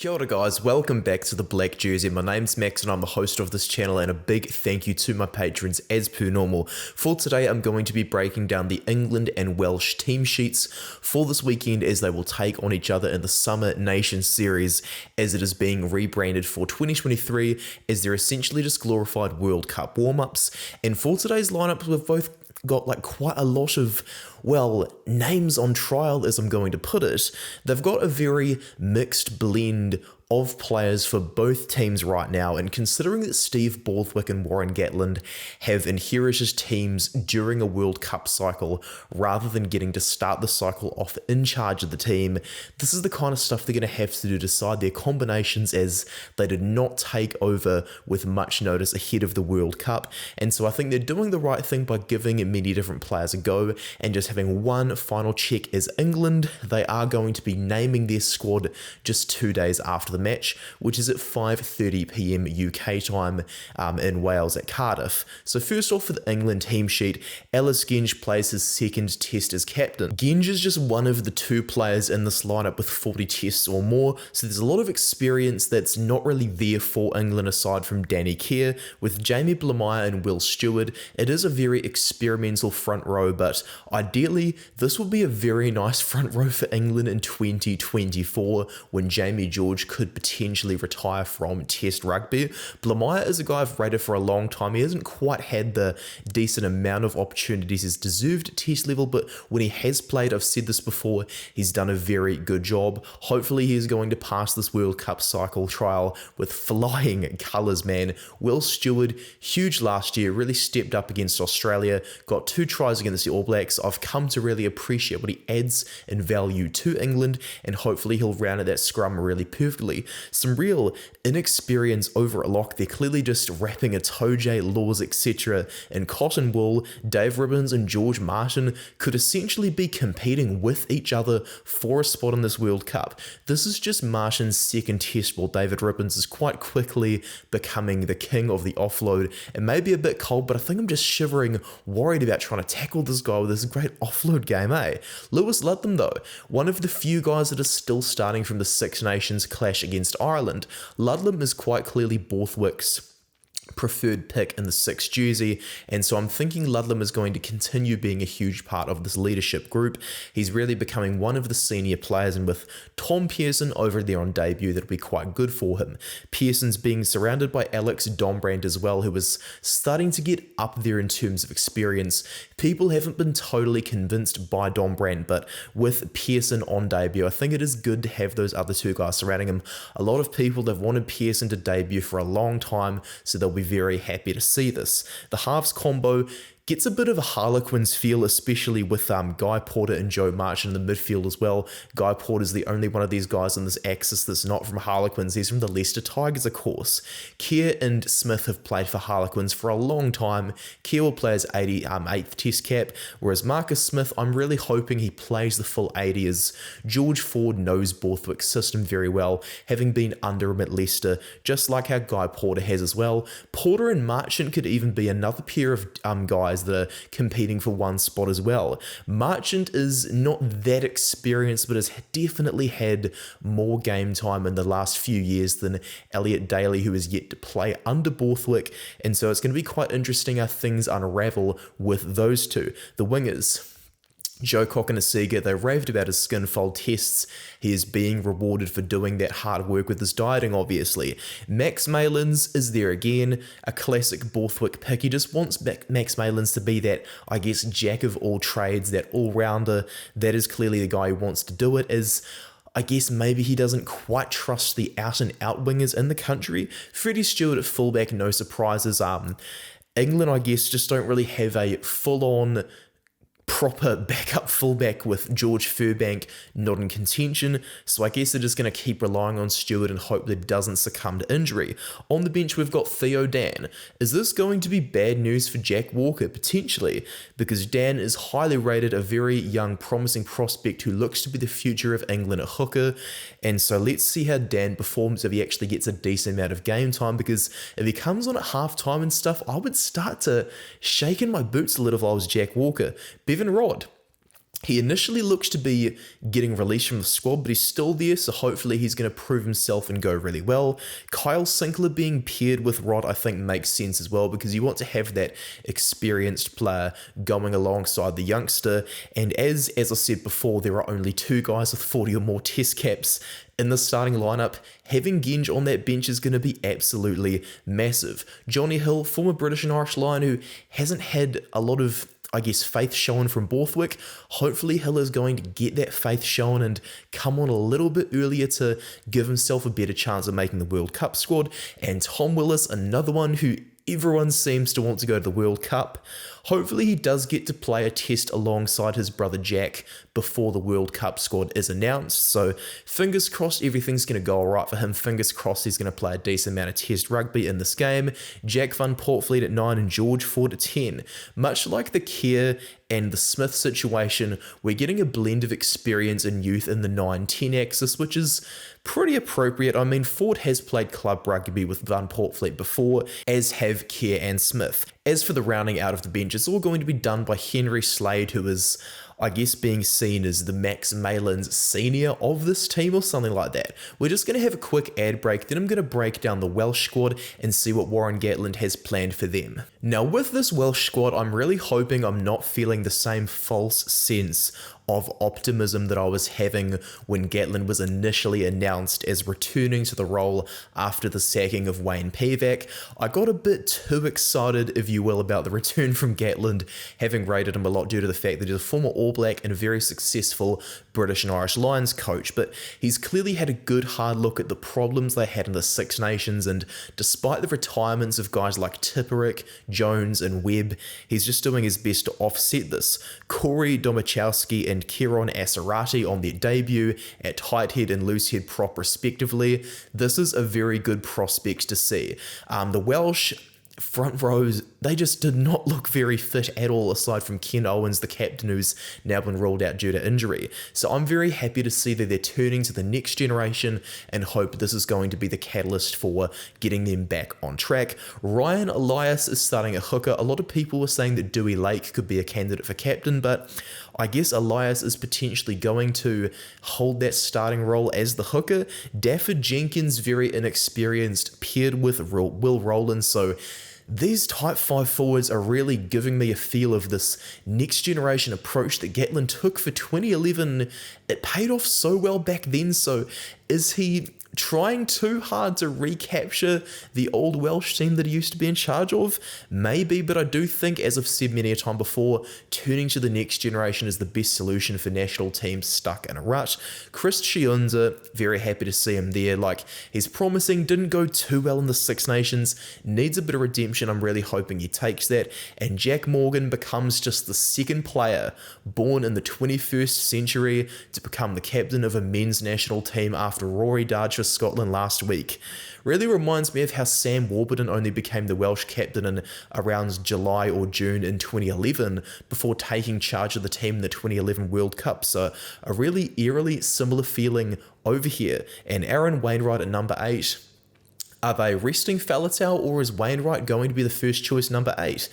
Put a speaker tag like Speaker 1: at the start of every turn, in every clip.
Speaker 1: Kia ora guys, welcome back to the Black Jersey. My name's Max and I'm the host of this channel, and a big thank you to my patrons as per normal. For today I'm going to be breaking down the England and Welsh team sheets for this weekend as they will take on each other in the Summer Nations Series as it is being rebranded for 2023 as they're essentially just glorified World Cup warm-ups. And for today's lineup we've both got quite a lot of, names on trial, as I'm going to put it. They've got a very mixed blend of players for both teams right now, and considering that Steve Borthwick and Warren Gatland have inherited teams during a World Cup cycle rather than getting to start the cycle off in charge of the team, this is the kind of stuff they're going to have to do to decide their combinations, as they did not take over with much notice ahead of the World Cup. And so I think they're doing the right thing by giving many different players a go and just having one final check as England. They are going to be naming their squad just 2 days after the match, which is at 5:30 p.m. UK time in Wales at Cardiff. So first off, for the England team sheet, Ellis Genge plays his second test as captain. Genge is just one of the two players in this lineup with 40 tests or more, so there's a lot of experience that's not really there for England aside from Danny Kerr. With Jamie Blamire and Will Stewart, it is a very experimental front row, but ideally this would be a very nice front row for England in 2024 when Jamie George could potentially retire from Test rugby. Blamire is a guy I've rated for a long time. He hasn't quite had the decent amount of opportunities as deserved at Test level, but when he has played, I've said this before, he's done a very good job. Hopefully he is going to pass this World Cup cycle trial with flying colours, man. Will Stewart, huge last year, really stepped up against Australia, got 2 tries against the All Blacks. I've come to really appreciate what he adds in value to England, and hopefully he'll round at that scrum really perfectly. Some real inexperience over at lock. They're clearly just wrapping a Toje, Laws, etc. in cotton wool. Dave Ribbons and George Martin could essentially be competing with each other for a spot in this World Cup. This is just Martin's second test, while David Ribbons is quite quickly becoming the king of the offload. It may be a bit cold, but I think I'm just shivering, worried about trying to tackle this guy with this great offload game, eh? Lewis Ludlam, though, one of the few guys that is still starting from the Six Nations clash against Ireland. Ludlam is quite clearly Borthwick's preferred pick in the 6 jersey, and so I'm thinking Ludlam is going to continue being a huge part of this leadership group. He's really becoming one of the senior players, and with Tom Pearson over there on debut, that'll be quite good for him. Pearson's being surrounded by Alex Dombrand as well, who is starting to get up there in terms of experience. People haven't been totally convinced by Dombrand, but with Pearson on debut, I think it is good to have those other 2 guys surrounding him. A lot of people have wanted Pearson to debut for a long time, so they'll be very happy to see this. The halves combo gets a bit of a Harlequins feel, especially with Guy Porter and Joe Marchant in the midfield as well. Guy Porter's the only one of these guys on this axis that's not from Harlequins. He's from the Leicester Tigers, of course. Kerr and Smith have played for Harlequins for a long time. Kerr will play his 88th Test cap, whereas Marcus Smith, I'm really hoping he plays the full 80, as George Ford knows Borthwick's system very well, having been under him at Leicester, just like how Guy Porter has as well. Porter and Marchant could even be another pair of guys that are competing for one spot as well. Marchant is not that experienced, but has definitely had more game time in the last few years than Elliot Daly, who is yet to play under Borthwick, and so it's going to be quite interesting how things unravel with those two. The wingers, Joe Cokanasiga, they raved about his skinfold tests. He is being rewarded for doing that hard work with his dieting, obviously. Max Malins is there again, a classic Borthwick pick. He just wants Max Malins to be that, I guess, jack of all trades, that all-rounder. That is clearly the guy who wants to do it, as I guess maybe he doesn't quite trust the out-and-out wingers in the country. Freddie Stewart at fullback, no surprises. England, I guess, just don't really have a full-on proper backup fullback with George Furbank not in contention, so I guess they're just going to keep relying on Stewart and hope that it doesn't succumb to injury. On the bench we've got Theo Dan. Is this going to be bad news for Jack Walker? Potentially, because Dan is highly rated, a very young promising prospect who looks to be the future of England at hooker, and so let's see how Dan performs if he actually gets a decent amount of game time, because if he comes on at half time and stuff, I would start to shake in my boots a little if I was Jack Walker. Bevan Rod. He initially looks to be getting released from the squad, but he's still there, so hopefully he's going to prove himself and go really well. Kyle Sinclair being paired with Rod, I think, makes sense as well, because you want to have that experienced player going alongside the youngster. And as I said before, there are only 2 guys with 40 or more test caps in the starting lineup. Having Genge on that bench is going to be absolutely massive. Johnny Hill, former British and Irish Lion, who hasn't had a lot of faith shown from Borthwick. Hopefully Hill is going to get that faith shown and come on a little bit earlier to give himself a better chance of making the World Cup squad. And Tom Willis, another one who everyone seems to want to go to the World Cup. Hopefully he does get to play a test alongside his brother Jack before the World Cup squad is announced. So fingers crossed everything's going to go alright for him. Fingers crossed he's going to play a decent amount of test rugby in this game. Jack van Portfleet at 9 and George Ford at 10. Much like the Kerr and the Smith situation, we're getting a blend of experience and youth in the 9-10 axis, which is pretty appropriate. I mean, Ford has played club rugby with Van Portfleet before, as have Kerr and Smith. As for the rounding out of the bench, it's all going to be done by Henry Slade, who is, I guess, being seen as the Max Malins senior of this team or something like that. We're just going to have a quick ad break, then I'm going to break down the Welsh squad and see what Warren Gatland has planned for them. Now, with this Welsh squad, I'm really hoping I'm not feeling the same false sense of optimism that I was having when Gatland was initially announced as returning to the role after the sacking of Wayne Pivac. I got a bit too excited, if you will, about the return from Gatland, having rated him a lot due to the fact that he's a former All Black and a very successful British and Irish Lions coach, but he's clearly had a good hard look at the problems they had in the Six Nations, and despite the retirements of guys like Tipperick, Jones and Webb, he's just doing his best to offset this. Corey Domachowski and Kieron Asarati on their debut at tight head and loose head prop respectively. This is a very good prospect to see. The Welsh front rows, they just did not look very fit at all, aside from Ken Owens, the captain, who's now been ruled out due to injury. So I'm very happy to see that they're turning to the next generation and hope this is going to be the catalyst for getting them back on track. Ryan Elias is starting a hooker. A lot of people were saying that Dewey Lake could be a candidate for captain, but I guess Elias is potentially going to hold that starting role as the hooker. Dafford Jenkins, very inexperienced, paired with Will Rowland, so these type 5 forwards are really giving me a feel of this next generation approach that Gatland took for 2011. It paid off so well back then, so is he trying too hard to recapture the old Welsh team that he used to be in charge of? Maybe, but I do think, as I've said many a time before, turning to the next generation is the best solution for national teams stuck in a rut. Chris Chiunza, very happy to see him there. Like, he's promising, didn't go too well in the Six Nations, needs a bit of redemption. I'm really hoping he takes that. And Jack Morgan becomes just the second player born in the 21st century to become the captain of a men's national team after Rory Darge for Scotland last week. Really reminds me of how Sam Warburton only became the Welsh captain in around July or June in 2011 before taking charge of the team in the 2011 World Cup. So a really eerily similar feeling over here. And Aaron Wainwright at number 8. Are they resting Faletau, or is Wainwright going to be the first choice number 8?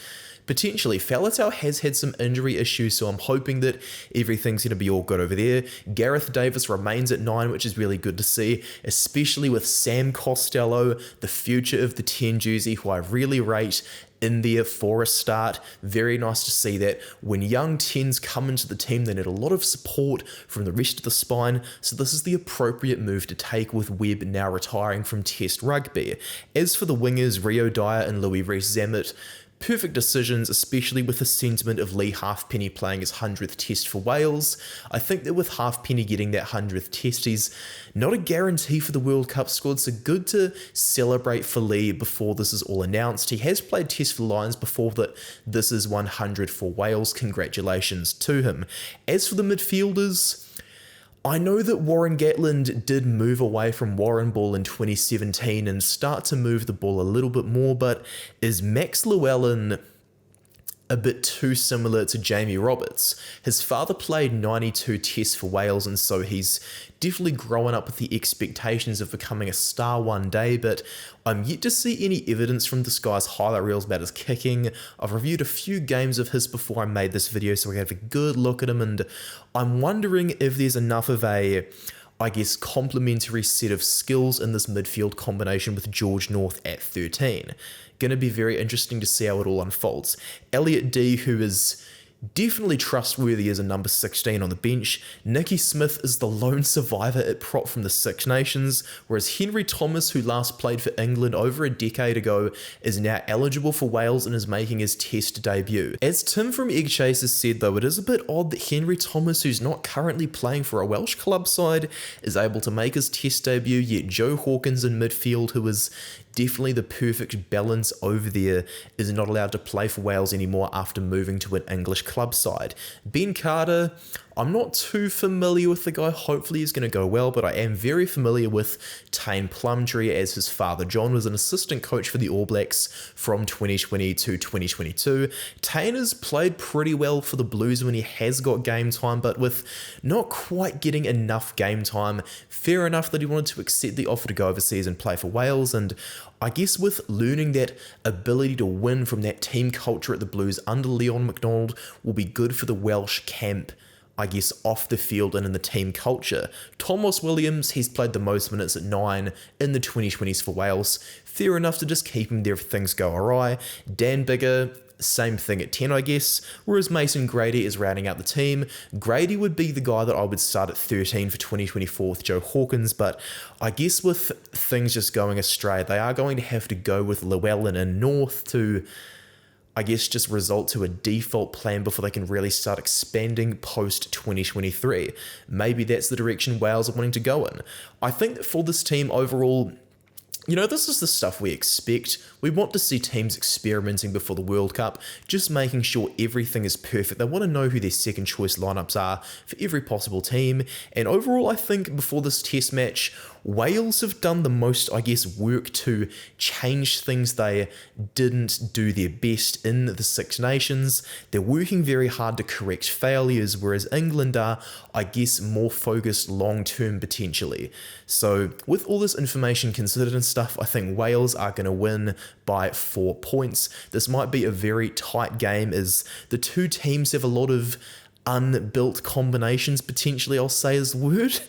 Speaker 1: Potentially. Faletau has had some injury issues, so I'm hoping that everything's going to be all good over there. Gareth Davis remains at 9, which is really good to see, especially with Sam Costello, the future of the 10 jersey, who I really rate, in there for a start. Very nice to see that. When young 10s come into the team, they need a lot of support from the rest of the spine, so this is the appropriate move to take with Webb now retiring from Test rugby. As for the wingers, Rio Dyer and Louis Rees-Zammit, perfect decisions, especially with the sentiment of Lee Halfpenny playing his 100th test for Wales. I think that with Halfpenny getting that 100th test, he's not a guarantee for the World Cup squad, so good to celebrate for Lee before this is all announced. He has played test for the Lions before, that this is 100 for Wales. Congratulations to him. As for the midfielders, I know that Warren Gatland did move away from Warren ball in 2017 and start to move the ball a little bit more, but is Max Llewellyn a bit too similar to Jamie Roberts. His father played 92 tests for Wales, and so he's definitely growing up with the expectations of becoming a star one day, but I'm yet to see any evidence from this guy's highlight reels about his kicking. I've reviewed a few games of his before I made this video, so I have a good look at him, and I'm wondering if there's enough of a, I guess, complementary set of skills in this midfield combination with George North at 13. Going to be very interesting to see how it all unfolds. Elliot D, who is definitely trustworthy as a number 16 on the bench. Nicky Smith is the lone survivor at prop from the Six Nations, whereas Henry Thomas, who last played for England over a decade ago, is now eligible for Wales and is making his test debut. As Tim from Egg Chasers said though, it is a bit odd that Henry Thomas, who's not currently playing for a Welsh club side, is able to make his test debut, yet Joe Hawkins in midfield, who is definitely the perfect balance over there, is not allowed to play for Wales anymore after moving to an English club side. Ben Carter, I'm not too familiar with the guy. Hopefully he's going to go well, but I am very familiar with Tane Plumtree, as his father John was an assistant coach for the All Blacks from 2020 to 2022. Tane has played pretty well for the Blues when he has got game time, but with not quite getting enough game time, fair enough that he wanted to accept the offer to go overseas and play for Wales, and I guess with learning that ability to win from that team culture at the Blues under Leon McDonald will be good for the Welsh camp, I guess, off the field and in the team culture. Thomas Williams, he's played the most minutes at 9 in the 2020s for Wales. Fair enough to just keep him there if things go awry. Dan Biggar, same thing at 10, I guess, whereas Mason Grady is rounding out the team. Grady would be the guy that I would start at 13 for 2024 with Joe Hawkins, but I guess with things just going astray, they are going to have to go with Llewellyn and North to, I guess, just result to a default plan before they can really start expanding post 2023. Maybe that's the direction Wales are wanting to go in. I think that for this team overall, you know, this is the stuff we expect. We want to see teams experimenting before the World Cup, just making sure everything is perfect. They want to know who their second choice lineups are for every possible team. And overall, I think before this test match, Wales have done the most, I guess, work to change things they didn't do their best in the Six Nations. They're working very hard to correct failures, whereas England are, I guess, more focused long-term potentially. So with all this information considered and stuff, I think Wales are going to win by 4 points. This might be a very tight game as the two teams have a lot of unbuilt combinations, potentially, I'll say is the word.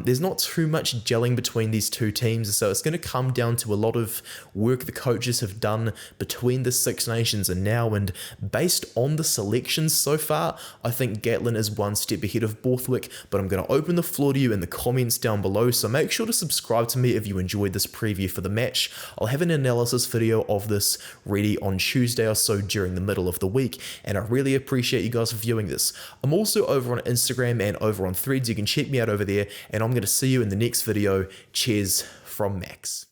Speaker 1: There's not too much gelling between these two teams, so it's going to come down to a lot of work the coaches have done between the Six Nations and now, and based on the selections so far, I think Gatland is one step ahead of Borthwick, but I'm going to open the floor to you in the comments down below, so make sure to subscribe to me if you enjoyed this preview for the match. I'll have an analysis video of this ready on Tuesday or so during the middle of the week, and I really appreciate you guys for viewing this. I'm also over on Instagram and over on Threads. You can check me out over there, and I'm going to see you in the next video. Cheers from Max.